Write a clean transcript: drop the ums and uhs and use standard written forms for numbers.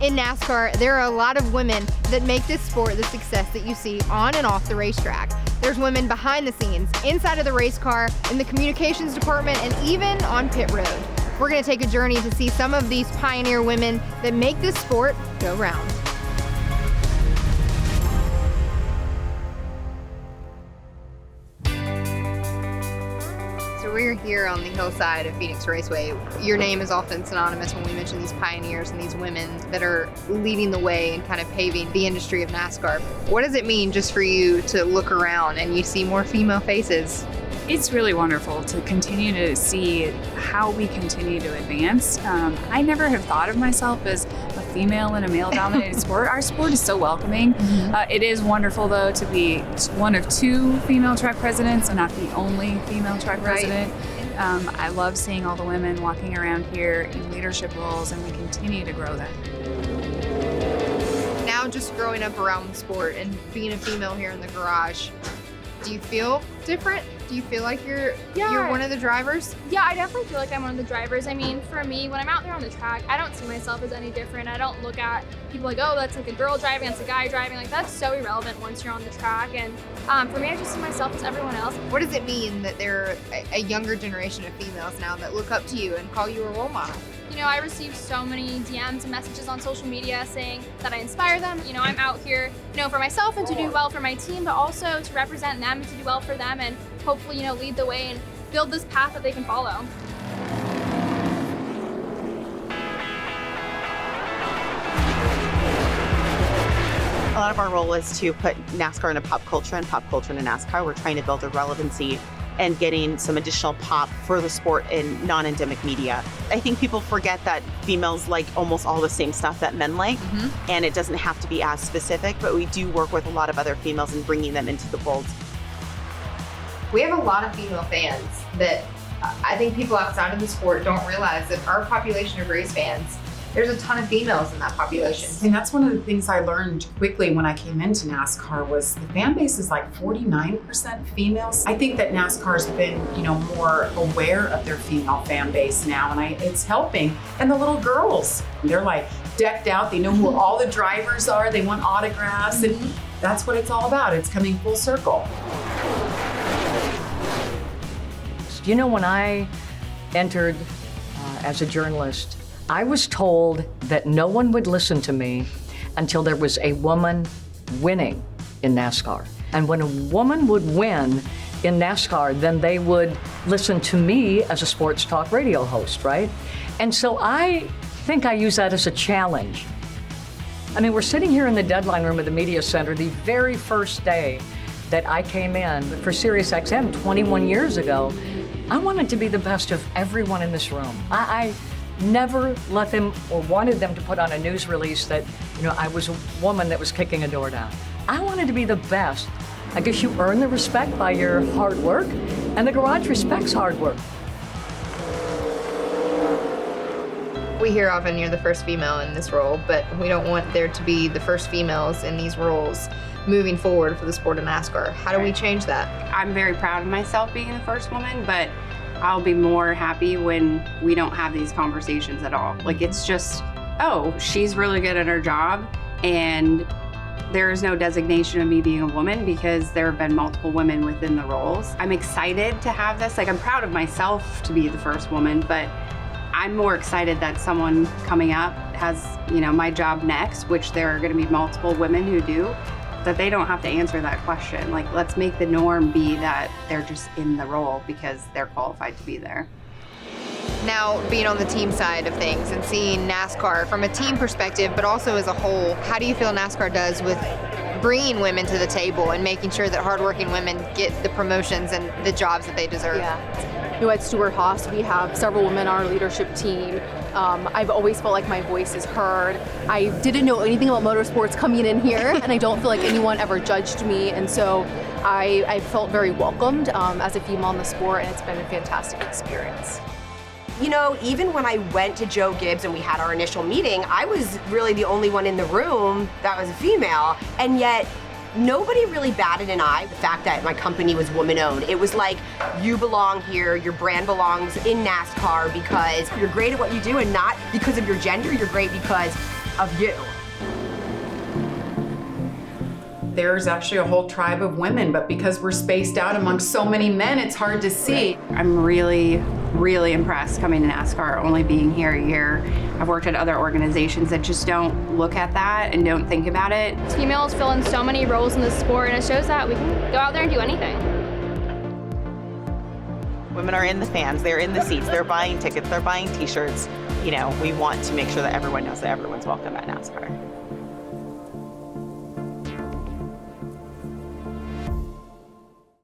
In NASCAR, there are a lot of women that make this sport the success that you see on and off the racetrack. There's women behind the scenes, inside of the race car, in the communications department, and even on pit road. We're going to take a journey to see some of these pioneer women that make this sport go round. We're here on the hillside of Phoenix Raceway. Your name is often synonymous when we mention these pioneers and these women that are leading the way and kind of paving the industry of NASCAR. What does it mean just for you to look around and you see more female faces? It's really wonderful to continue to see how we continue to advance. I never have thought of myself as a female in a male-dominated sport. Our sport is so welcoming. It is wonderful, though, to be one of 2 female track presidents and not the only female track president. I love seeing all the women walking around here in leadership roles, and we continue to grow that. Now, just growing up around the sport and being a female here in the garage, do you feel different? Do you feel like you're one of the drivers? Yeah, I definitely feel like I'm one of the drivers. I mean, for me, when I'm out there on the track, I don't see myself as any different. I don't look at people like, oh, that's like a girl driving, that's a guy driving. Like, that's so irrelevant once you're on the track. And for me, I just see myself as everyone else. What does it mean that there are a younger generation of females now that look up to you and call you a role model? You know, I receive so many DMs and messages on social media saying that I inspire them. You know, I'm out here, for myself and to do well for my team, but also to represent them and to do well for them and hopefully, lead the way and build this path that they can follow. A lot of our role is to put NASCAR into pop culture and pop culture into NASCAR. We're trying to build a relevancy and getting some additional pop for the sport in non-endemic media. I think people forget that females like almost all the same stuff that men like, and it doesn't have to be as specific, but we do work with a lot of other females and bringing them into the fold. We have a lot of female fans that I think people outside of the sport don't realize that our population of race fans, there's a ton of females in that population. And that's one of the things I learned quickly when I came into NASCAR was the fan base is like 49% females. I think that NASCAR's been, more aware of their female fan base now, and it's helping. And the little girls, they're like decked out. They know who all the drivers are. They want autographs, and that's what it's all about. It's coming full circle. When I entered as a journalist, I was told that no one would listen to me until there was a woman winning in NASCAR. And when a woman would win in NASCAR, then they would listen to me as a sports talk radio host, right? And so I think I use that as a challenge. I mean, we're sitting here in the deadline room of the media center the very first day that I came in for SiriusXM 21 years ago. I wanted to be the best of everyone in this room. I never let them or wanted them to put on a news release that, I was a woman that was kicking a door down. I wanted to be the best. I guess you earn the respect by your hard work, and the garage respects hard work. We hear often you're the first female in this role, but we don't want there to be the first females in these roles moving forward for the sport of NASCAR. How do we change that? I'm very proud of myself being the first woman, but I'll be more happy when we don't have these conversations at all. Like, it's just, oh, she's really good at her job, and there is no designation of me being a woman because there have been multiple women within the roles. I'm excited to have this. Like, I'm proud of myself to be the first woman, but I'm more excited that someone coming up has, my job next, which there are going to be multiple women who do, that they don't have to answer that question. Like, let's make the norm be that they're just in the role because they're qualified to be there. Now, being on the team side of things and seeing NASCAR from a team perspective, but also as a whole, how do you feel NASCAR does with bringing women to the table and making sure that hardworking women get the promotions and the jobs that they deserve? At Stewart Haas, we have several women on our leadership team. I've always felt like my voice is heard. I didn't know anything about motorsports coming in here, and I don't feel like anyone ever judged me, and so I felt very welcomed as a female in the sport, and it's been a fantastic experience. Even when I went to Joe Gibbs and we had our initial meeting, I was really the only one in the room that was a female, and yet nobody really batted an eye the fact that my company was woman-owned. It was like, you belong here, your brand belongs in NASCAR because you're great at what you do, and not because of your gender. You're great because of you. There's actually a whole tribe of women, but because we're spaced out amongst so many men, it's hard to see. I'm really, really impressed coming to NASCAR, only being here a year. I've worked at other organizations that just don't look at that and don't think about it. Females fill in so many roles in the sport, and it shows that we can go out there and do anything. Women are in the fans, they're in the seats, they're buying tickets, they're buying t-shirts. You know, we want to make sure that everyone knows that everyone's welcome at NASCAR.